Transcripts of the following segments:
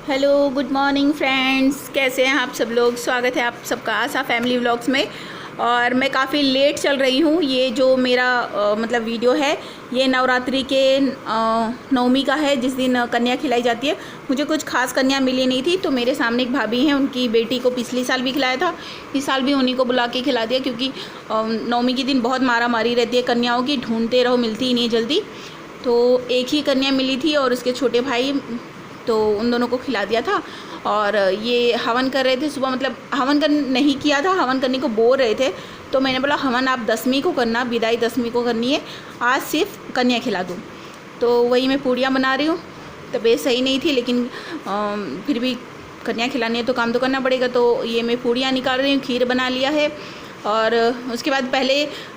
Hello, good morning friends. कैसे हैं आप सब लोग? स्वागत है आप सबका आशा फैमिली व्लॉग्स में। और मैं काफ़ी लेट चल रही हूँ। ये जो मेरा मतलब वीडियो है ये नवरात्रि के नवमी का है, जिस दिन कन्या खिलाई जाती है। मुझे कुछ खास कन्या मिली नहीं थी, तो मेरे सामने एक भाभी हैं, उनकी बेटी को पिछले साल भी खिलाया था, इस साल भी उन्हीं को बुला के खिला दिया। क्योंकि नवमी के दिन बहुत मारा मारी रहती है कन्याओं की, ढूंढते रहो, मिलती ही नहीं जल्दी। तो एक ही कन्या मिली थी और उसके छोटे भाई, तो उन दोनों को खिला दिया था। और ये हवन कर रहे थे सुबह, मतलब हवन कर नहीं किया था, हवन करने को बोल रहे थे। तो मैंने बोला हवन आप 10वीं को करना, विदाई 10वीं को करनी है, आज सिर्फ कन्या खिला दूँ। तो वही मैं पूड़ियाँ बना रही हूँ। तबीयत सही नहीं थी, लेकिन फिर भी कन्या खिलानी है तो काम तो करना पड़ेगा। तो ये मैं पूड़ियाँ निकाल रही हूँ, खीर बना लिया है। और उसके बाद पहले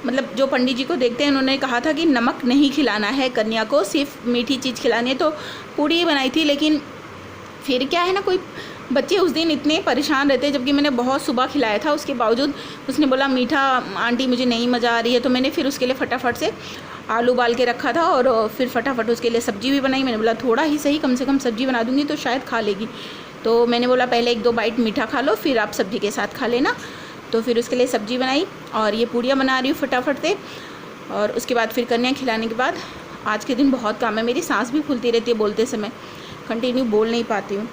मतलब जो पंडित जी को देखते हैं, उन्होंने कहा था कि नमक नहीं खिलाना है कन्या को, सिर्फ मीठी चीज़ खिलानी है। तो पूड़ी बनाई थी, लेकिन फिर क्या है ना, कोई बच्चे उस दिन इतने परेशान रहते हैं, जबकि मैंने बहुत सुबह खिलाया था। उसके बावजूद उसने बोला मीठा आंटी मुझे नहीं मज़ा आ रही है। तो मैंने फिर उसके लिए फटाफट से आलू उबाल के रखा था और फिर फटाफट उसके लिए सब्ज़ी भी बनाई। मैंने बोला थोड़ा ही सही, कम से कम सब्ज़ी बना दूँगी तो शायद खा लेगी। तो मैंने बोला पहले 1-2 बाइट मीठा खा लो, फिर आप सब्ज़ी के साथ खा लेना। तो फिर उसके लिए सब्ज़ी बनाई और ये पूड़ियाँ बना रही हूँ फटाफट से। और उसके बाद फिर कन्या खिलाने के बाद आज के दिन बहुत काम है। मेरी सांस भी फूलती रहती है बोलते समय, कंटिन्यू बोल नहीं पाती हूँ।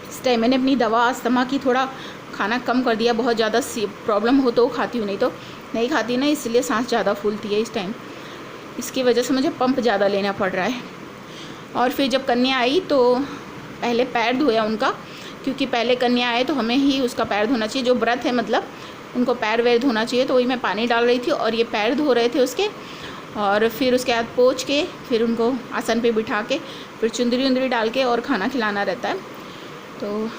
इस टाइम मैंने अपनी दवा अस्थमा की थोड़ा खाना कम कर दिया, बहुत ज़्यादा प्रॉब्लम हो तो खाती हूँ, नहीं तो नहीं खाती ना, इसलिए सांस ज़्यादा फूलती है इस टाइम। इसकी वजह से मुझे पंप ज़्यादा लेना पड़ रहा है। और फिर जब कन्या आई तो पहले पैर धोया उनका, क्योंकि पहले कन्या आए तो हमें ही उसका पैर धोना चाहिए। जो व्रत है मतलब उनको पैर वैर धोना चाहिए। तो वही मैं पानी डाल रही थी और ये पैर धो रहे थे उसके। और फिर उसके बाद पोंछ के फिर उनको आसन पे बिठा के फिर चुंदरी उंदरी डाल के और खाना खिलाना रहता है। तो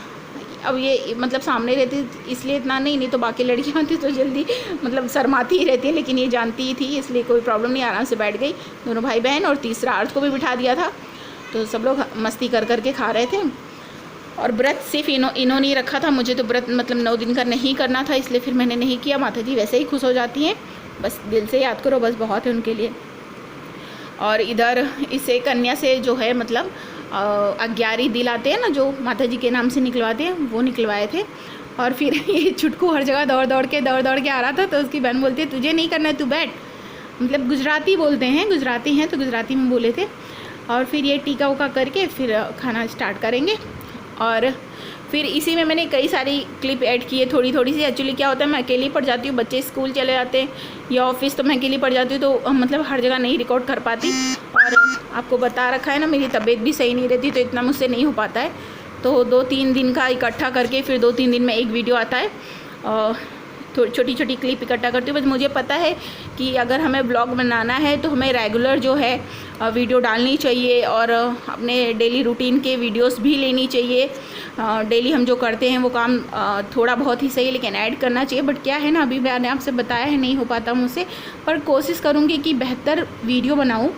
अब ये मतलब सामने रहती इसलिए इतना नहीं तो बाकी लड़कियाँ थी तो जल्दी मतलब शर्माती ही रहती है, लेकिन ये जानती ही थी इसलिए कोई प्रॉब्लम नहीं, आराम से बैठ गई दोनों भाई बहन। और तीसरा अर्थ को भी बिठा दिया था, तो सब लोग मस्ती कर करके खा रहे थे। और व्रत सिर्फ इन्होंने ही रखा था, मुझे तो व्रत मतलब 9 दिन का नहीं करना था, इसलिए फिर मैंने नहीं किया। माता जी वैसे ही खुश हो जाती हैं, बस दिल से याद करो, बस बहुत है उनके लिए। और इधर इसे कन्या से जो है मतलब अग्यारी दिलाते हैं ना, जो माता जी के नाम से निकलवाते हैं, वो निकलवाए थे। और फिर ये छुटकू हर जगह दौड़ दौड़ के आ रहा था। तो उसकी बहन बोलती है तुझे नहीं करना है, तू बैठ। मतलब गुजराती बोलते हैं, गुजराती हैं तो गुजराती में बोले थे। और फिर ये टीका उका करके फिर खाना स्टार्ट करेंगे। और फिर इसी में मैंने कई सारी क्लिप ऐड की है, थोड़ी थोड़ी सी। एक्चुअली क्या होता है, मैं अकेली पड़ जाती हूँ, बच्चे स्कूल चले जाते हैं या ऑफिस, तो मैं अकेली पड़ जाती हूँ, तो मतलब हर जगह नहीं रिकॉर्ड कर पाती। और आपको बता रखा है ना, मेरी तबीयत भी सही नहीं रहती, तो इतना मुझसे नहीं हो पाता है। तो 2-3 दिन का इकट्ठा करके फिर 2-3 दिन में एक वीडियो आता है। थोड़ी छोटी छोटी क्लिप इकट्ठा करती हूँ। बस मुझे पता है कि अगर हमें ब्लॉग बनाना है तो हमें रेगुलर जो है वीडियो डालनी चाहिए, और अपने डेली रूटीन के वीडियोस भी लेनी चाहिए। डेली हम जो करते हैं वो काम थोड़ा बहुत ही सही, लेकिन ऐड करना चाहिए। बट क्या है ना, अभी मैंने आपसे बताया है नहीं हो पाता मुझसे, पर कोशिश करूँगी कि बेहतर वीडियो बनाऊँ,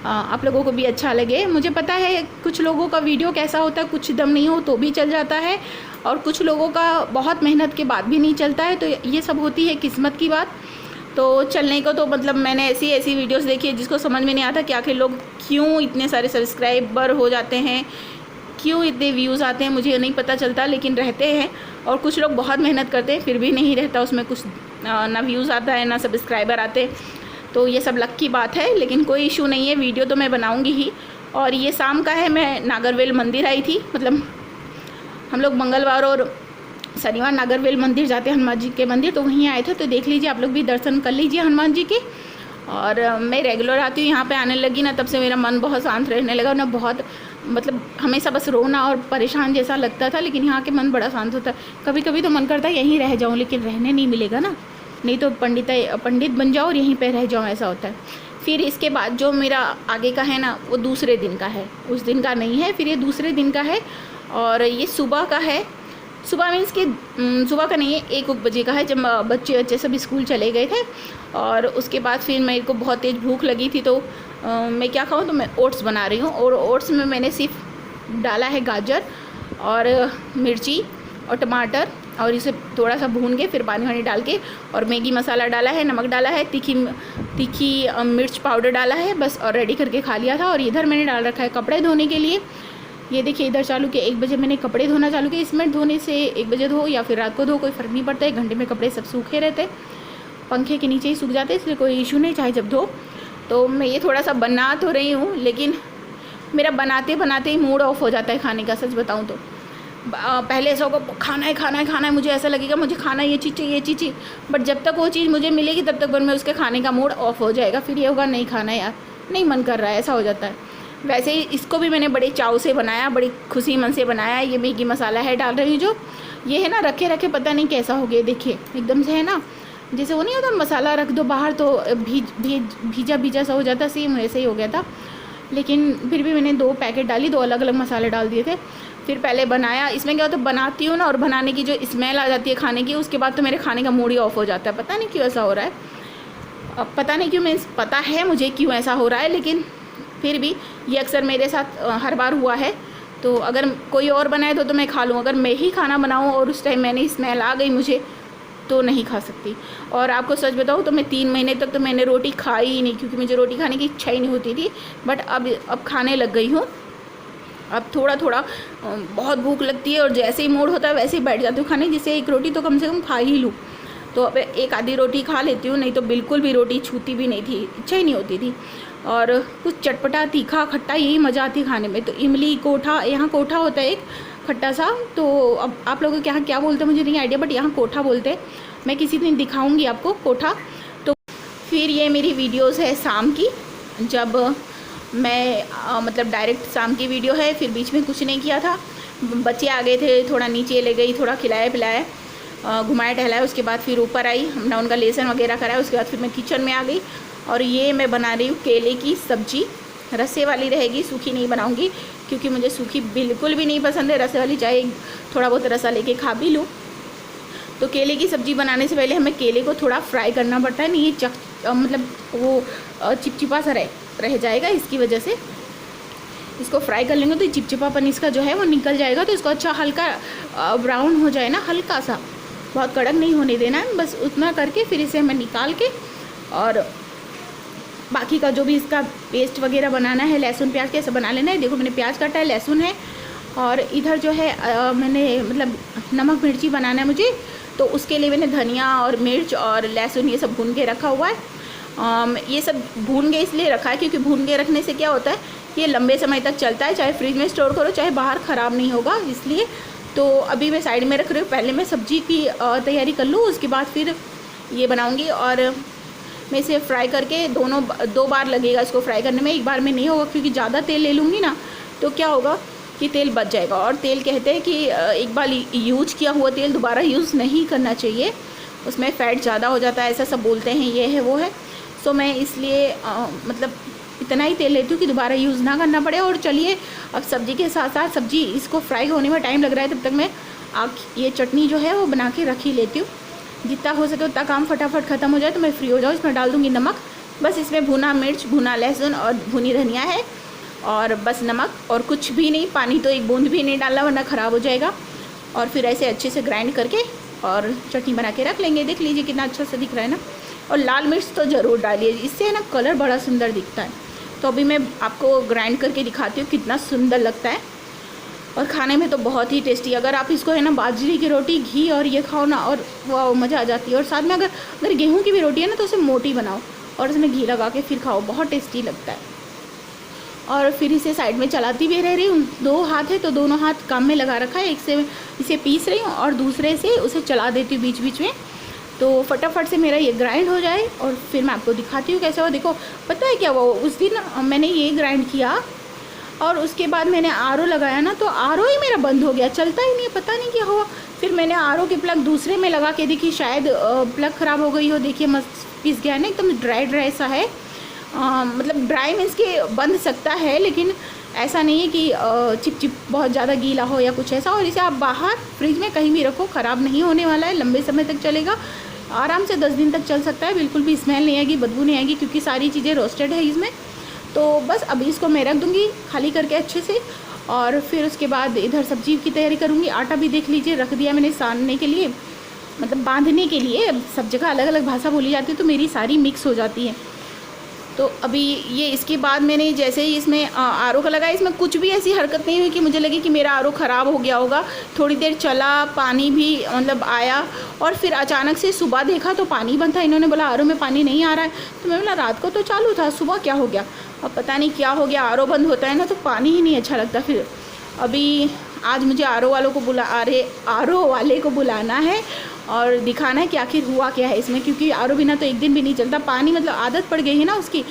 आप लोगों को भी अच्छा लगे। मुझे पता है कुछ लोगों का वीडियो कैसा होता है, कुछ दम नहीं हो तो भी चल जाता है, और कुछ लोगों का बहुत मेहनत के बाद भी नहीं चलता है। तो ये सब होती है किस्मत की बात। तो चलने को तो मतलब मैंने ऐसी वीडियोस देखी है जिसको समझ में नहीं आता कि आखिर लोग क्यों इतने सारे सब्सक्राइबर हो जाते हैं, क्यों इतने व्यूज़ आते हैं, मुझे नहीं पता चलता, लेकिन रहते हैं। और कुछ लोग बहुत मेहनत करते हैं फिर भी नहीं रहता उसमें कुछ, ना व्यूज़ आता है ना सब्सक्राइबर आते। तो ये सब लक की बात है, लेकिन कोई इशू नहीं है, वीडियो तो मैं बनाऊंगी ही। और ये शाम का है, मैं नागरवेल मंदिर आई थी। मतलब हम लोग मंगलवार और शनिवार नागरवेल मंदिर जाते हैं, हनुमान जी के मंदिर, तो वहीं आए थे। तो देख लीजिए, आप लोग भी दर्शन कर लीजिए हनुमान जी के। और मैं रेगुलर आती हूँ यहाँ पे, आने लगी ना तब से मेरा मन बहुत शांत रहने लगा ना। बहुत मतलब हमेशा बस रोना और परेशान जैसा लगता था, लेकिन यहाँ के मन बड़ा शांत होता है। कभी कभी तो मन करता है यहीं रह जाऊँ, लेकिन रहने नहीं मिलेगा ना, नहीं तो पंडित बन जाओ और यहीं पे रह जाओ, ऐसा होता है। फिर इसके बाद जो मेरा आगे का है ना, वो दूसरे दिन का है, उस दिन का नहीं है, फिर ये दूसरे दिन का है। और ये सुबह का है। सुबह मीन्स कि सुबह का नहीं है, 1 बजे का है, जब बच्चे सब स्कूल चले गए थे। और उसके बाद फिर मेरे को बहुत तेज़ भूख लगी थी, तो मैं क्या खाऊँ, तो मैं ओट्स बना रही हूँ। और ओट्स में मैंने सिर्फ डाला है गाजर और मिर्ची और टमाटर, और इसे थोड़ा सा भून के फिर पानी वानी डाल के, और मैगी मसाला डाला है, नमक डाला है, तीखी मिर्च पाउडर डाला है बस, और रेडी करके खा लिया था। और इधर मैंने डाल रखा है कपड़े धोने के लिए। ये देखिए इधर चालू किया, 1 बजे मैंने कपड़े धोना चालू किया। इसमें धोने से 1 बजे धो या फिर रात को धो कोई फ़र्क नहीं पड़ता, 1 घंटे में कपड़े सब सूखे रहते, पंखे के नीचे ही सूख जाते, इसलिए कोई इशू नहीं चाहे जब धो। तो मैं ये थोड़ा सा बना तो रही हूँ, लेकिन मेरा बनाते बनाते ही मूड ऑफ हो जाता है खाने का, सच बताऊँ तो। पहले ऐसा होगा खाना है खाना है खाना है, मुझे ऐसा लगेगा मुझे खाना ये चीज़ चाहिए ये चीज़ चाहिए, बट जब तक वो चीज़ मुझे मिलेगी तब तक मैं उसके खाने का मूड ऑफ हो जाएगा। फिर ये होगा नहीं खाना यार, नहीं मन कर रहा है, ऐसा हो जाता है। वैसे ही इसको भी मैंने बड़े चाव से बनाया, बड़ी खुशी मन से बनाया। ये मैगी मसाला है डाल रही हूँ जो, ये है ना रखे रखे पता नहीं कैसा हो गया, देखिए एकदम से है ना, जैसे वो नहीं होता मसाला रख दो बाहर तो भीजा भीजा सा हो जाता, सेम वैसे ही हो गया था। लेकिन फिर भी मैंने 2 पैकेट डाली, 2 अलग अलग मसाले डाल दिए थे। फिर पहले बनाया, इसमें क्या होता है बनाती हूँ ना, और बनाने की जो स्मेल आ जाती है खाने की, उसके बाद तो मेरे खाने का मूड ही ऑफ हो जाता है। पता नहीं क्यों ऐसा हो रहा है, अब पता नहीं क्यों, मीन्स पता है मुझे क्यों ऐसा हो रहा है, लेकिन फिर भी ये अक्सर मेरे साथ हर बार हुआ है। तो अगर कोई और बनाए तो मैं खा लूँ, अगर मैं ही खाना बनाऊँ और उस टाइम मैंने स्मेल आ गई मुझे, तो नहीं खा सकती। और आपको सच बताऊँ तो मैं 3 महीने तक तो मैंने रोटी खाई ही नहीं, क्योंकि मुझे रोटी खाने की इच्छा ही नहीं होती थी। बट अब खाने लग गई हूँ, अब थोड़ा थोड़ा बहुत भूख लगती है और जैसे ही मूड होता है वैसे ही बैठ जाती हूँ खाने, जिससे 1 रोटी तो कम से कम खा ही लूँ। तो अब 1 आधी रोटी खा लेती हूँ, नहीं तो बिल्कुल भी रोटी छूती भी नहीं थी, इच्छा ही नहीं होती थी। और कुछ चटपटा तीखा खट्टा यही मज़ा आती है खाने में। तो इमली कोठा, यहाँ कोठा होता है एक खट्टा सा, तो अब आप लोगों के यहाँ क्या बोलते हैं मुझे नहीं आइडिया, बट यहाँ कोठा बोलते हैं। मैं किसी दिन दिखाऊंगी आपको कोठा। तो फिर ये मेरी वीडियोस है शाम की, जब मैं मतलब डायरेक्ट शाम की वीडियो है। फिर बीच में कुछ नहीं किया था, बच्चे आ गए थे, थोड़ा नीचे ले गई, थोड़ा खिलाया पिलाया, घुमाया टहलाया, उसके बाद फिर ऊपर आई, हमने उनका लेसन वगैरह कराया। उसके बाद फिर मैं किचन में आ गई और ये मैं बना रही हूँ केले की सब्जी। रसे वाली रहेगी, सूखी नहीं बनाऊँगी, क्योंकि मुझे सूखी बिल्कुल भी नहीं पसंद है। रसे वाली चाहे थोड़ा बहुत रसा लेके खा भी लूँ। तो केले की सब्ज़ी बनाने से पहले हमें केले को थोड़ा फ्राई करना पड़ता है, नहीं ये मतलब वो चिपचिपा सा रह जाएगा, इसकी वजह से इसको फ्राई कर लेंगे तो चिपचिपापन इसका जो है वो निकल जाएगा। तो इसको अच्छा हल्का ब्राउन हो जाए ना, हल्का सा, बहुत कड़क नहीं होने देना है, बस उतना करके फिर इसे हमें निकाल के और बाकी का जो भी इसका पेस्ट वगैरह बनाना है, लहसुन प्याज कैसे बना लेना है। देखो मैंने प्याज काटा है, लहसुन है, और इधर जो है मैंने मतलब नमक मिर्ची बनाना है मुझे, तो उसके लिए मैंने धनिया और मिर्च और लहसुन ये सब भून के रखा हुआ है। ये सब भून के इसलिए रखा है क्योंकि भून के रखने से क्या होता है, ये लंबे समय तक चलता है, चाहे फ्रिज में स्टोर करो चाहे बाहर ख़राब नहीं होगा, इसलिए। तो अभी मैं साइड में रख रही हूँ, पहले मैं सब्ज़ी की तैयारी कर लूँ, उसके बाद फिर ये बनाऊँगी। और मैं इसे फ्राई करके 2 बार लगेगा इसको फ्राई करने में, एक बार में नहीं होगा, क्योंकि ज़्यादा तेल ले लूँगी ना तो क्या होगा कि तेल बच जाएगा। और तेल कहते हैं कि एक बार यूज किया हुआ तेल दोबारा यूज़ नहीं करना चाहिए, उसमें फ़ैट ज़्यादा हो जाता है, ऐसा सब बोलते हैं, ये है वो है। सो मैं इसलिए मतलब इतना ही तेल लेती हूँ कि दोबारा यूज़ ना करना पड़े। और चलिए अब सब्ज़ी के साथ साथ सब्ज़ी इसको फ्राई होने में टाइम लग रहा है, तब तक मैं ये चटनी जो है वो बना के रख ही लेती हूँ। जितना हो सके उतना काम फटाफट ख़त्म हो जाए तो मैं फ्री हो जाऊँ। इसमें डाल दूँगी नमक, बस इसमें भुना मिर्च, भुना लहसुन और भुनी धनिया है, और बस नमक, और कुछ भी नहीं, पानी तो एक बूंद भी नहीं डालना वरना ख़राब हो जाएगा। और फिर ऐसे अच्छे से ग्राइंड करके और चटनी बना के रख लेंगे। देख लीजिए कितना अच्छा सा दिख रहा है ना। और लाल मिर्च तो ज़रूर डालिए, इससे ना कलर बड़ा सुंदर दिखता है। तो अभी मैं आपको ग्राइंड करके दिखाती हूँ कितना सुंदर लगता है, और खाने में तो बहुत ही टेस्टी। अगर आप इसको है ना बाजरे की रोटी, घी और ये खाओ ना, और वाह मज़ा आ जाती है। और साथ में अगर गेहूँ की भी रोटी है ना तो उसे मोटी बनाओ और उसमें घी लगा के फिर खाओ, बहुत टेस्टी लगता है। और फिर इसे साइड में चलाती भी रह रही हूँ, 2 हाथ है तो दोनों हाथ काम में लगा रखा है, एक से इसे पीस रही हूँ और दूसरे से उसे चला देती हूँ बीच बीच में, तो फटाफट से मेरा ये ग्राइंड हो जाए। और फिर मैं आपको दिखाती हूँ कैसा हुआ। देखो पता है क्या हुआ, उस दिन मैंने ये ग्राइंड किया और उसके बाद मैंने आरओ लगाया ना, तो आरओ ही मेरा बंद हो गया, चलता ही नहीं, पता नहीं क्या हुआ। फिर मैंने आरओ के प्लग दूसरे में लगा के देखी, शायद प्लग ख़राब हो गई हो। देखिए मस्त पिस गया ना, एकदम ड्राई ड्राई सा है। मतलब ड्राई मीन्स के बंद सकता है, लेकिन ऐसा नहीं है कि चिप चिप बहुत ज़्यादा गीला हो या कुछ ऐसा। और इसे आप बाहर फ्रिज में कहीं भी रखो, ख़राब नहीं होने वाला है, लंबे समय तक चलेगा, आराम से 10 दिन तक चल सकता है, बिल्कुल भी स्मेल नहीं आएगी, बदबू नहीं आएगी, क्योंकि सारी चीज़ें रोस्टेड है इसमें। तो बस अभी इसको मैं रख दूँगी खाली करके अच्छे से, और फिर उसके बाद इधर सब्जी की तैयारी करूँगी। आटा भी देख लीजिए रख दिया मैंने सानने के लिए, मतलब बांधने के लिए। सब जगह अलग अलग भाषा बोली जाती है तो मेरी सारी मिक्स हो जाती है। तो अभी ये इसके बाद मैंने जैसे ही इसमें आर ओ का लगाया, इसमें कुछ भी ऐसी हरकत नहीं हुई कि मुझे लगे कि मेरा आर ओ ख़राब हो गया होगा। थोड़ी देर चला, पानी भी मतलब आया, और फिर अचानक से सुबह देखा तो पानी बंद था। इन्होंने बोला आर ओ में पानी नहीं आ रहा है, तो मैं बोला रात को तो चालू था, सुबह क्या हो गया। अब पता नहीं क्या हो गया, आर ओ बंद होता है ना तो पानी ही नहीं अच्छा लगता। फिर अभी आज मुझे आर ओ वालों को आर ओ वाले को बुलाना है और दिखाना है कि आखिर हुआ क्या है इसमें, क्योंकि आर ओ बिना तो एक दिन भी नहीं चलता। पानी मतलब आदत पड़ गई है ना उसकी,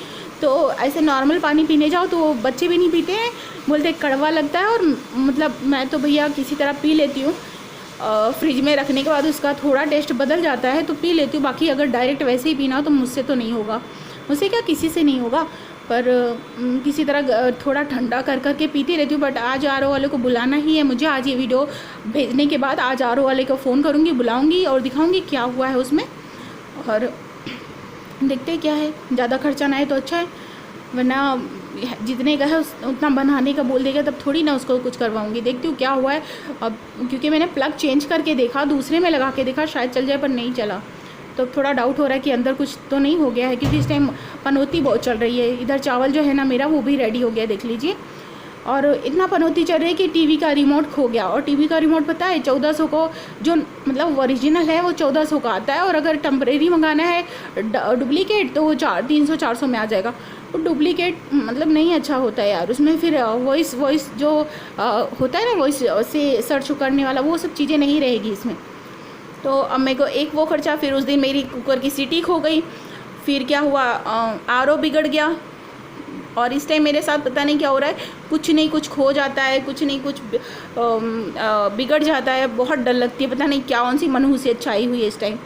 तो ऐसे नॉर्मल पानी पीने जाओ तो बच्चे भी नहीं पीते हैं, बोलते कड़वा लगता है। और मतलब मैं तो भैया किसी तरह पी लेती हूँ, फ्रिज में रखने के बाद उसका थोड़ा टेस्ट बदल जाता है तो पी लेती हूँ। बाकी अगर डायरेक्ट वैसे ही पीना हो तो मुझसे तो नहीं होगा, मुझसे क्या किसी से नहीं होगा, पर किसी तरह थोड़ा ठंडा कर करके पीती रहती हूँ। बट आज आर ओ वाले को बुलाना ही है मुझे। आज ये वीडियो भेजने के बाद आज आर ओ वाले को फ़ोन करूँगी, बुलाऊँगी और दिखाऊँगी क्या हुआ है उसमें, और देखते हैं क्या है। ज़्यादा खर्चा ना है तो अच्छा है, वरना जितने का है उतना बनाने का बोल देगा तब थोड़ी ना उसको कुछ करवाऊँगी। देखती हूँ क्या हुआ है अब, क्योंकि मैंने प्लग चेंज करके देखा, दूसरे में लगा के देखा शायद चल जाए, पर नहीं चला। तो थोड़ा डाउट हो रहा है कि अंदर कुछ तो नहीं हो गया है, क्योंकि इस टाइम पनौती बहुत चल रही है। इधर चावल जो है ना मेरा वो भी रेडी हो गया, देख लीजिए। और इतना पनौती चल रही है कि टीवी का रिमोट खो गया, और टीवी का रिमोट पता है 1400 को, जो मतलब ओरिजिनल है वो 1400 का आता है, और अगर टेम्परेरी मंगाना है डुप्लीकेट तो वो 300-400 में आ जाएगा। तो डुप्लीकेट मतलब नहीं अच्छा होता है यार, उसमें फिर वॉइस जो होता है ना, वॉइस से सर्च करने वाला, वो सब चीज़ें नहीं रहेगी इसमें। तो अब मेरे को एक वो खर्चा, फिर उस दिन मेरी कुकर की सीटी खो गई, फिर क्या हुआ आर ओ बिगड़ गया। और इस टाइम मेरे साथ पता नहीं क्या हो रहा है, कुछ नहीं कुछ खो जाता है, कुछ नहीं कुछ बिगड़ जाता है। बहुत डर लगती है, पता नहीं क्या कौन सी मनहूसियत छाई हुई है इस टाइम।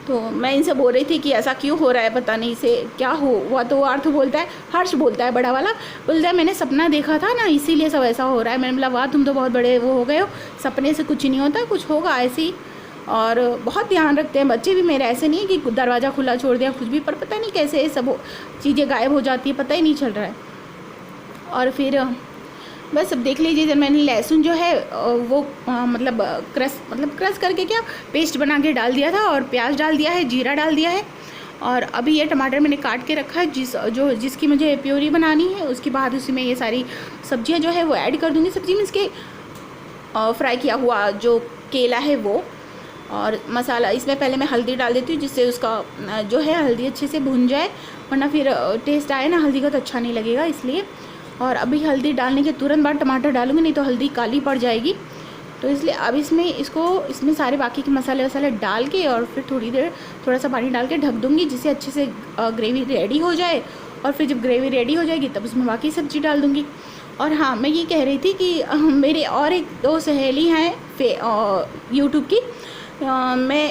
तो मैं इनसे बोल रही थी कि ऐसा क्यों हो रहा है, पता नहीं इसे क्या हुआ। तो अर्थ बोलता है, हर्ष बोलता है बड़ा वाला, बोलता है मैंने सपना देखा था ना इसीलिए सब ऐसा हो रहा है। मैंने बोला वाह तुम तो बहुत बड़े वो हो गए हो, सपने से कुछ नहीं होता, कुछ होगा ऐसे ही। और बहुत ध्यान रखते हैं बच्चे भी मेरे, ऐसे नहीं है कि दरवाज़ा खुला छोड़ दिया कुछ भी, पर पता नहीं कैसे सब चीज़ें गायब हो जाती है, पता ही नहीं चल रहा है। और फिर बस अब देख लीजिए, जब मैंने लहसुन जो है वो मतलब क्रश करके क्या पेस्ट बना के डाल दिया था, और प्याज डाल दिया है, जीरा डाल दिया है, और अभी ये टमाटर मैंने काट के रखा है जिसकी मुझे प्योरी बनानी है। उसके बाद उसमें ये सारी सब्जियां जो है वो ऐड कर दूँगी। सब्जी में इसके फ्राई किया हुआ जो केला है वो, और मसाला इसमें पहले मैं हल्दी डाल देती हूँ, जिससे उसका जो है हल्दी अच्छे से भुन जाए, वरना फिर टेस्ट आए ना हल्दी का तो अच्छा नहीं लगेगा, इसलिए। और अभी हल्दी डालने के तुरंत बाद टमाटर डालूंगी, नहीं तो हल्दी काली पड़ जाएगी। तो इसलिए अब इसमें सारे बाकी के मसाले वसाले डाल के, और फिर थोड़ी देर थोड़ा सा पानी डाल के ढक दूँगी, जिससे अच्छे से ग्रेवी रेडी हो जाए। और फिर जब ग्रेवी रेडी हो जाएगी तब उसमें बाकी सब्ज़ी डाल दूँगी। और हाँ, मैं ये कह रही थी कि मेरे और एक दो सहेली हैं यूट्यूब की,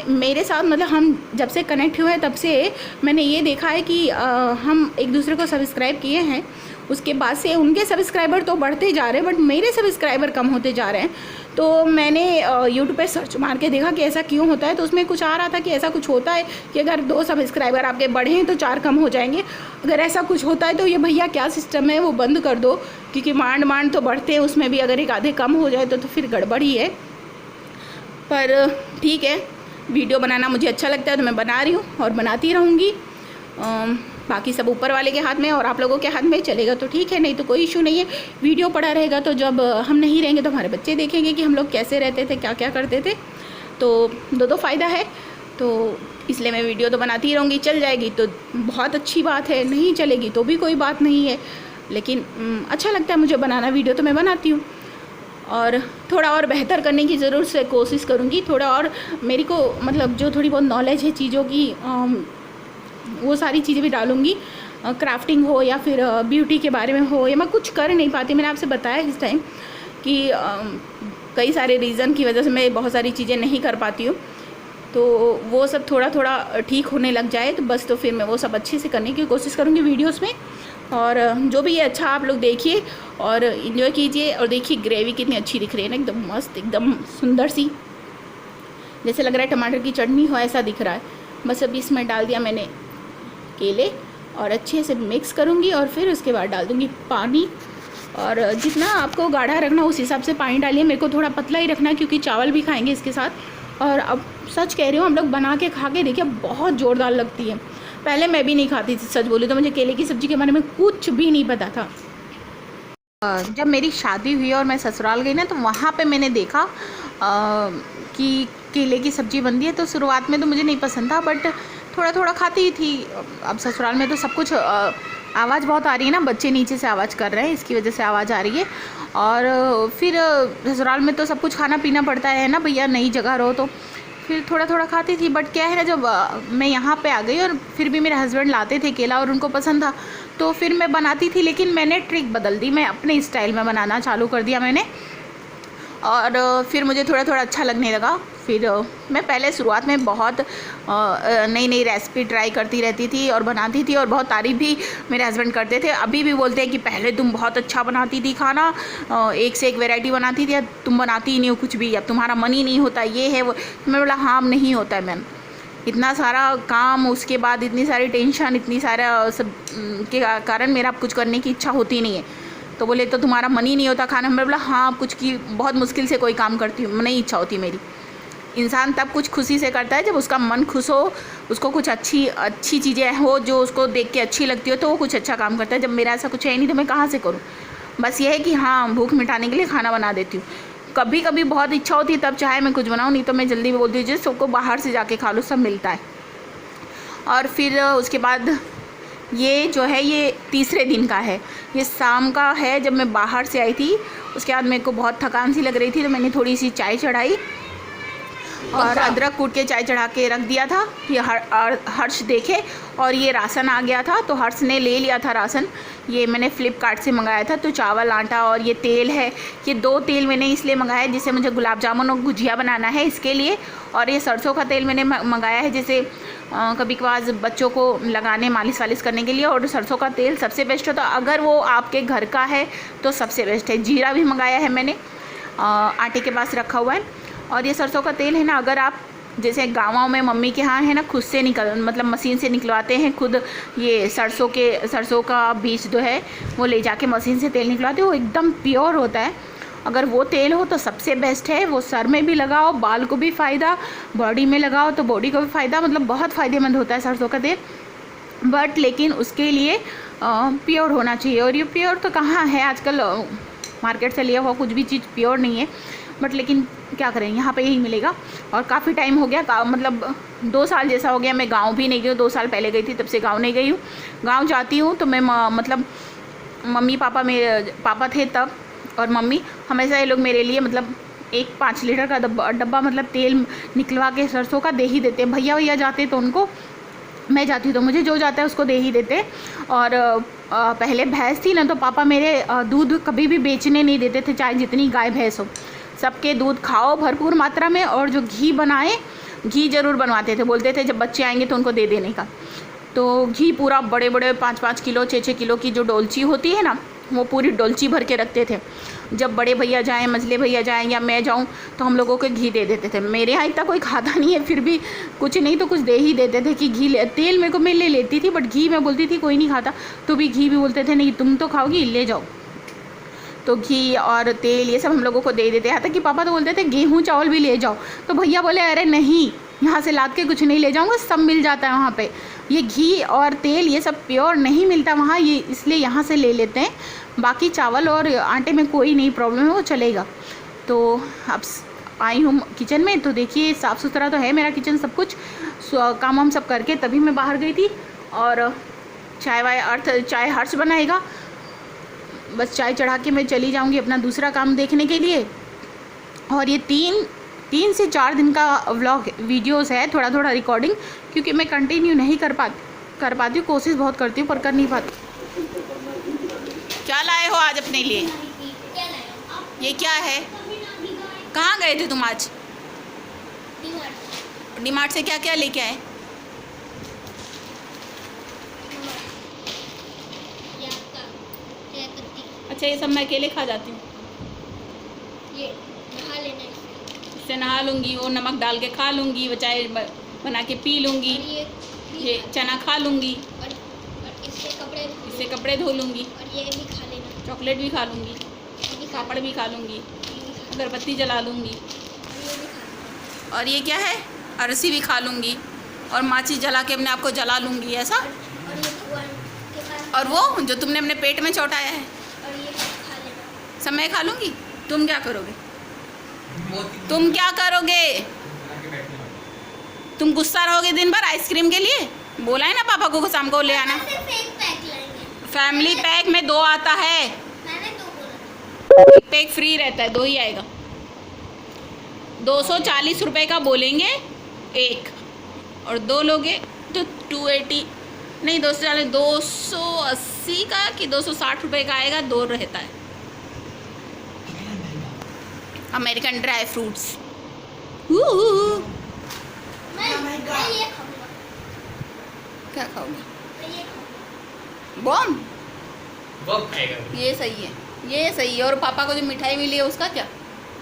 मेरे साथ मतलब हम जब से कनेक्ट हुए हैं तब से मैंने ये देखा है कि हम एक दूसरे को सब्सक्राइब किए हैं, उसके बाद से उनके सब्सक्राइबर तो बढ़ते जा रहे हैं, बट मेरे सब्सक्राइबर कम होते जा रहे हैं। तो मैंने यूट्यूब पे सर्च मार के देखा कि ऐसा क्यों होता है, तो उसमें कुछ आ रहा था कि ऐसा कुछ होता है कि अगर 2 सब्सक्राइबर आपके बढ़े हैं तो 4 कम हो जाएंगे। अगर ऐसा कुछ होता है तो ये भैया क्या सिस्टम है वो बंद कर दो, क्योंकि मांड तो बढ़ते हैं, उसमें भी अगर एक आधे कम हो जाए तो फिर गड़बड़ ही है। पर ठीक है, वीडियो बनाना मुझे अच्छा लगता है तो मैं बना रही हूँ और बनाती रहूँगी। बाकी सब ऊपर वाले के हाथ में और आप लोगों के हाथ में चलेगा तो ठीक है, नहीं तो कोई इशू नहीं है। वीडियो पड़ा रहेगा तो जब हम नहीं रहेंगे तो हमारे बच्चे देखेंगे कि हम लोग कैसे रहते थे, क्या क्या करते थे। तो दो फ़ायदा है, तो इसलिए मैं वीडियो तो बनाती ही रहूँगी। चल जाएगी तो बहुत अच्छी बात है, नहीं चलेगी तो भी कोई बात नहीं है, लेकिन अच्छा लगता है मुझे बनाना वीडियो, तो मैं बनाती हूँ। और थोड़ा और बेहतर करने की ज़रूर से कोशिश करूँगी। थोड़ा और मेरे को मतलब जो थोड़ी बहुत नॉलेज है चीज़ों की, वो सारी चीज़ें भी डालूँगी। क्राफ्टिंग हो या फिर ब्यूटी के बारे में हो, या मैं कुछ कर नहीं पाती। मैंने आपसे बताया इस टाइम कि कई सारे रीज़न की वजह से मैं बहुत सारी चीज़ें नहीं कर पाती हूँ, तो वो सब थोड़ा थोड़ा ठीक होने लग जाए तो बस, तो फिर मैं वो सब अच्छे से करने की कोशिश करूँगी वीडियोस में। और जो भी है अच्छा आप लोग देखिए और इन्जॉय कीजिए। और देखिए ग्रेवी कितनी अच्छी दिख रही है ना, एकदम मस्त, एकदम सुंदर सी, जैसे लग रहा है टमाटर की चटनी हो ऐसा दिख रहा है। बस अभी इसमें डाल दिया मैंने केले और अच्छे से मिक्स करूँगी, और फिर उसके बाद डाल दूँगी पानी। और जितना आपको गाढ़ा रखना उस हिसाब से पानी डालिए। मेरे को थोड़ा पतला ही रखना है क्योंकि चावल भी खाएंगे इसके साथ। और अब सच कह रही हूँ, हम लोग बना के खा के देखिए बहुत ज़ोरदार लगती है। पहले मैं भी नहीं खाती थी, सच बोलूँ तो मुझे केले की सब्ज़ी के बारे में कुछ भी नहीं पता था। जब मेरी शादी हुई और मैं ससुराल गई ना, तो वहाँ पे मैंने देखा कि केले की सब्ज़ी बनती है। तो शुरुआत में तो मुझे नहीं पसंद था, बट थोड़ा थोड़ा खाती थी। अब ससुराल में तो सब कुछ आवाज़ बहुत आ रही है ना, बच्चे नीचे से आवाज़ कर रहे हैं, इसकी वजह से आवाज़ आ रही है। और फिर ससुराल में तो सब कुछ खाना पीना पड़ता है ना भैया, नई जगह रहो तो फिर थोड़ा थोड़ा खाती थी। बट क्या है ना, जब मैं यहाँ पे आ गई और फिर भी मेरे हस्बैंड लाते थे केला और उनको पसंद था, तो फिर मैं बनाती थी। लेकिन मैंने ट्रिक बदल दी, मैं अपने स्टाइल में बनाना चालू कर दिया मैंने, और फिर मुझे थोड़ा थोड़ा अच्छा लगने लगा। फिर मैं पहले शुरुआत में बहुत नई नई रेसिपी ट्राई करती रहती थी और बनाती थी, और बहुत तारीफ़ भी मेरे हस्बैंड करते थे। अभी भी बोलते हैं कि पहले तुम बहुत अच्छा बनाती थी खाना, एक से एक वैरायटी बनाती थी, अब तुम बनाती ही नहीं हो कुछ भी, अब तुम्हारा मन ही नहीं होता, ये है वो। मैं बोला हाँ, अब नहीं होता है मैम, इतना सारा काम, उसके बाद इतनी सारी टेंशन, इतनी सारा सब के कारण मेरा कुछ करने की इच्छा होती नहीं है। तो बोले तो तुम्हारा मन ही नहीं होता खाना। मैं बोला हाँ, कुछ की बहुत मुश्किल से कोई काम करती हूँ, नहीं इच्छा होती मेरी। इंसान तब कुछ खुशी से करता है जब उसका मन खुश हो, उसको कुछ अच्छी चीज़ें हो जो उसको देख के अच्छी लगती हो, तो वो कुछ अच्छा काम करता है। जब मेरा ऐसा कुछ है नहीं तो मैं कहाँ से करूँ। बस ये है कि हाँ, भूख मिटाने के लिए खाना बना देती हूँ। कभी कभी बहुत इच्छा होती है तब चाहे मैं कुछ बनाऊँ, नहीं तो मैं जल्दी बोलती हूँ जिस सबको बाहर से जाके खा लो, सब मिलता है। और फिर उसके बाद ये जो है ये तीसरे दिन का है, ये शाम का है। जब मैं बाहर से आई थी उसके बाद मेरे को बहुत थकान सी लग रही थी, तो मैंने थोड़ी सी चाय चढ़ाई और अदरक कूट के चाय चढ़ा के रख दिया था कि हर्ष देखे। और ये राशन आ गया था, तो हर्ष ने ले लिया था राशन। ये मैंने फ़्लिपकार्ट से मंगाया था। तो चावल, आटा और ये तेल है, ये 2 तेल मैंने इसलिए मंगाया है जिससे मुझे गुलाब जामुन और गुजिया बनाना है, इसके लिए। और ये सरसों का तेल मैंने मंगाया है जैसे कभी कभार बच्चों को लगाने, मालिश वालिश करने के लिए। और सरसों का तेल सबसे बेस्ट होता है, अगर वो आपके घर का है तो सबसे बेस्ट है। जीरा भी मंगाया है मैंने, आटे के पास रखा हुआ है। और ये सरसों का तेल है ना, अगर आप जैसे गाँवों में मम्मी के यहाँ है ना, खुद से मतलब मशीन से निकलवाते हैं खुद, ये सरसों का बीज जो है वो ले जाके मशीन से तेल निकलवाते हैं, वो एकदम प्योर होता है। अगर वो तेल हो तो सबसे बेस्ट है। वो सर में भी लगाओ, बाल को भी फ़ायदा, बॉडी में लगाओ तो बॉडी को भी फ़ायदा, मतलब बहुत फ़ायदेमंद होता है सरसों का तेल। बट लेकिन उसके लिए प्योर होना चाहिए, और ये प्योर तो कहाँ है आजकल, मार्केट से लिया हुआ कुछ भी चीज़ प्योर नहीं है। बट लेकिन क्या करें, यहाँ पे यही मिलेगा। और काफ़ी टाइम हो गया, मतलब 2 साल जैसा हो गया, मैं गांव भी नहीं गई हूँ। 2 साल पहले गई थी, तब से गांव नहीं गई हूँ। गांव जाती हूँ तो मैं मतलब मम्मी पापा, मेरे पापा थे तब और मम्मी, हमेशा ये लोग मेरे लिए मतलब एक 5 लीटर का डब्बा मतलब तेल निकलवा के सरसों का दे ही देते। भैया जाते तो उनको, मैं जाती हूँ तो मुझे जो जाता है उसको दे ही देते। और पहले भैंस थी ना, तो पापा मेरे दूध कभी भी बेचने नहीं देते थे, चाहे जितनी गाय भैंस हो। सबके दूध खाओ भरपूर मात्रा में, और जो घी बनाए, घी ज़रूर बनवाते थे। बोलते थे जब बच्चे आएंगे तो उनको दे देने का। तो घी पूरा बड़े बड़े 5-5 किलो 6-6 किलो की जो डोलची होती है ना, वो पूरी डोलची भर के रखते थे। जब बड़े भैया जाएँ, मझले भैया जाएँ या मैं जाऊँ तो हम लोगों को घी दे देते थे। मेरे यहाँ इतना कोई खाता नहीं है, फिर भी कुछ नहीं तो कुछ दे ही देते थे कि घी ले। तेल मेरे को मैं ले लेती थी, बट घी मैं बोलती थी कोई नहीं खाता, तो भी घी भी बोलते थे नहीं तुम तो खाओगी, ले जाओ। तो घी और तेल ये सब हम लोगों को दे देते। यहाँ तक कि पापा तो बोलते थे गेहूँ चावल भी ले जाओ, तो भैया बोले अरे नहीं, यहाँ से लाद के कुछ नहीं ले जाऊँगा, सब मिल जाता है वहाँ पे। ये घी और तेल ये सब प्योर नहीं मिलता वहाँ, ये इसलिए यहाँ से ले लेते हैं। बाकी चावल और आटे में कोई नहीं प्रॉब्लम है, वो चलेगा। तो अब आई हूँ किचन में, तो देखिए साफ़ सुथरा तो है मेरा किचन, सब कुछ काम वाम सब करके तभी मैं बाहर गई थी। और चाय हर्ष बनाएगा, बस चाय चढ़ा के मैं चली जाऊंगी अपना दूसरा काम देखने के लिए। और ये 3 से 4 दिन का व्लॉग वीडियोस है, थोड़ा थोड़ा रिकॉर्डिंग, क्योंकि मैं कंटिन्यू नहीं कर पाती हूँ, कोशिश बहुत करती हूँ पर कर नहीं पाती। क्या लाए हो आज अपने लिए? ये क्या है? कहाँ गए थे तुम आज? डीमार्ट से क्या क्या लेके आए? अच्छा, ये सब मैं अकेले खा जाती हूँ। ये नहा लेना, इससे नहा लूँगी, वो नमक डाल के खा लूँगी, वो चाय बना के पी लूँगी, ये चना खा लूँगी, और इससे कपड़े धो लूँगी, और ये भी खा लेना, चॉकलेट भी खा लूँगी, पापड़ भी खा लूँगी, अगरबत्ती जला लूँगी, और ये क्या है, अरसी भी खा लूँगी। और माचिस जला के अपने आप को जला लूँगी, ऐसा? और ये धुआं के पास। और वो जो तुमने अपने पेट में चौटाया है और ये खा लेना। सब मैं खा लूँगी। तुम क्या करोगे? तुम क्या करोगे? तुम गुस्सा रहोगे दिन भर आइसक्रीम के लिए? बोला है ना पापा को शाम को ले आना। सिर्फ एक पैक लाएंगे। फैमिली पैक में 2 आता है, मैंने 2 बोला। एक पैक फ्री रहता है, 2 ही आएगा। 240 रुपए का बोलेंगे एक, और 2 लोगे तो 280 नहीं 280 का कि 260 रुपए का आएगा, 2 रहता है। American dry fruits. मैं ये खाऊंगा। क्या खाओगे? मैं ये खाऊंगा। बॉम्ब खाएगा। ये सही है, ये सही है। और पापा को जो मिठाई मिली है उसका क्या?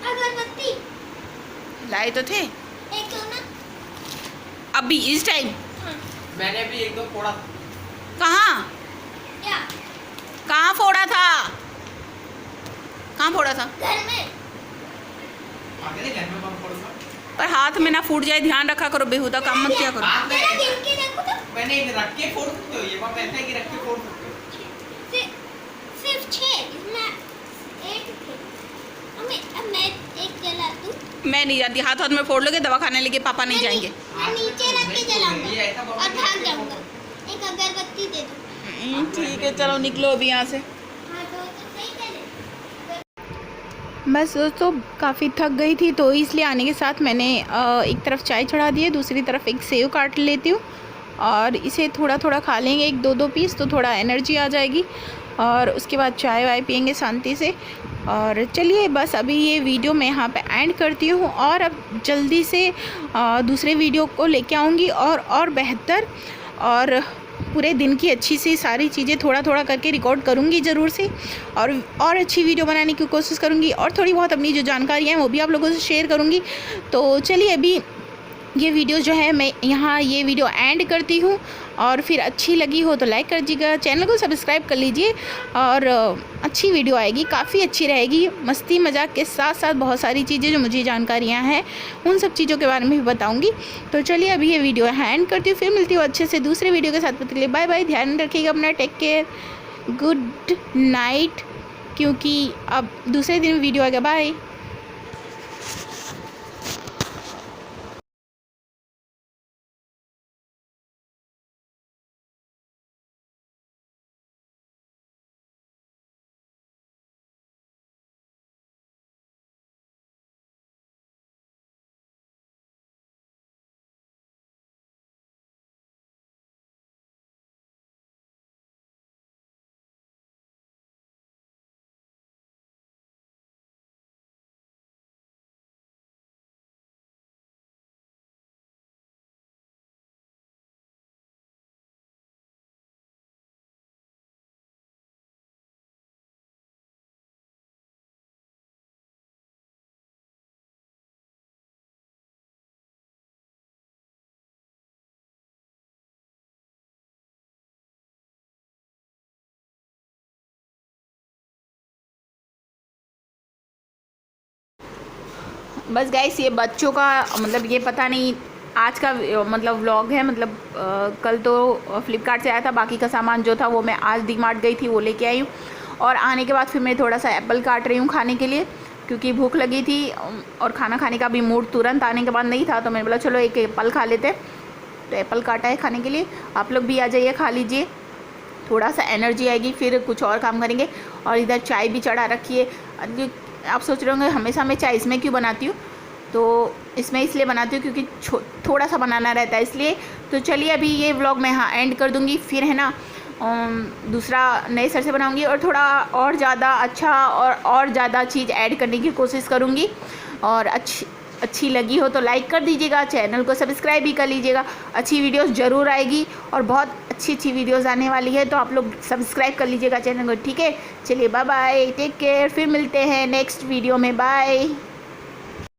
अगरबत्ती लाए तो थे एक तो ना। अभी इस टाइम। हाँ। मैंने भी 1-2 फोड़ा। कहाँ क्या? कहाँ फोड़ा था? कहाँ फोड़ा था? घर में। आगे घर में बम फोड़ूंगा। पर हाथ में ना फूट जाए, ध्यान रखा करो, बेहुदा काम मत किया करो। हाथ में मेरा गिन के देखो तो मैंने रख के फोड़ सकते हो, ये बम ऐसा है कि रख के फोड़ सकते हो। सिर्फ 6 इसमें 8 थे। अब मैं एक जला दूं। मैं नहीं जाती, हाथ हाथ में फोड़ लोगे, दवा खाने लेके पापा नहीं जाएंगे। मैं नीचे रख के ये जलाऊंगा ऐसा बम और भाग जाऊंगा। एक अगरबत्ती दे दो। ठीक है, चलो निकलो अभी यहाँ से। हाँ तो सही पहले। बस दोस्तों काफ़ी थक गई थी, तो इसलिए आने के साथ मैंने एक तरफ चाय चढ़ा दी है, दूसरी तरफ एक सेव काट लेती हूँ और इसे थोड़ा थोड़ा खा लेंगे, 1-2 पीस, तो थोड़ा एनर्जी आ जाएगी। और उसके बाद चाय वाय पियेंगे शांति से। और चलिए बस अभी ये वीडियो मैं यहाँ पे एंड करती हूँ, और अब जल्दी से दूसरे वीडियो को लेके आऊँगी और बेहतर और पूरे दिन की अच्छी सी सारी चीज़ें थोड़ा थोड़ा करके रिकॉर्ड करूँगी ज़रूर से, और अच्छी वीडियो बनाने की कोशिश करूँगी, और थोड़ी बहुत अपनी जो जानकारी है वो भी आप लोगों से शेयर करूँगी। तो चलिए अभी ये वीडियो जो है मैं यहाँ ये वीडियो एंड करती हूँ, और फिर अच्छी लगी हो तो लाइक कर दीजिएगा, चैनल को सब्सक्राइब कर लीजिए। और अच्छी वीडियो आएगी, काफ़ी अच्छी रहेगी, मस्ती मजाक के साथ साथ बहुत सारी चीज़ें जो मुझे जानकारियाँ हैं उन सब चीज़ों के बारे में भी बताऊँगी। तो चलिए अभी ये वीडियो एंड करती हूँ, फिर मिलती हूँ अच्छे से दूसरे वीडियो के साथ। तब तक के लिए बाय बाय, ध्यान रखिएगा अपना, टेक केयर, गुड नाइट, क्योंकि अब दूसरे दिन वीडियो आएगा। बाय। बस गाइस ये बच्चों का मतलब ये पता नहीं आज का मतलब व्लॉग है, मतलब कल तो फ्लिपकार्ट से आया था, बाकी का सामान जो था वो मैं आज डी मार्ट गई थी वो लेके आई हूँ। और आने के बाद फिर मैं थोड़ा सा एप्पल काट रही हूँ खाने के लिए, क्योंकि भूख लगी थी और खाना खाने का भी मूड तुरंत आने के बाद नहीं था, तो मैंने बोला चलो एक एप्पल खा लेते। तो एप्पल काटा है खाने के लिए, आप लोग भी आ जाइए, खा लीजिए, थोड़ा सा एनर्जी आएगी, फिर कुछ और काम करेंगे। और इधर चाय भी चढ़ा रखी है। आप सोच रहे होंगे हमेशा मैं चाय इसमें क्यों बनाती हूँ, तो इसमें इसलिए बनाती हूँ क्योंकि थोड़ा सा बनाना रहता है इसलिए। तो चलिए अभी ये व्लॉग मैं यहाँ एंड कर दूँगी, फिर है ना दूसरा नए सर से बनाऊँगी, और थोड़ा और ज़्यादा अच्छा और ज़्यादा चीज़ ऐड करने की कोशिश करूँगी। और अच्छी लगी हो तो लाइक कर दीजिएगा, चैनल को सब्सक्राइब भी कर लीजिएगा। अच्छी वीडियोस ज़रूर आएगी और बहुत अच्छी वीडियोस आने वाली है, तो आप लोग सब्सक्राइब कर लीजिएगा चैनल को, ठीक है। चलिए बाय बाय, टेक केयर, फिर मिलते हैं नेक्स्ट वीडियो में, बाय।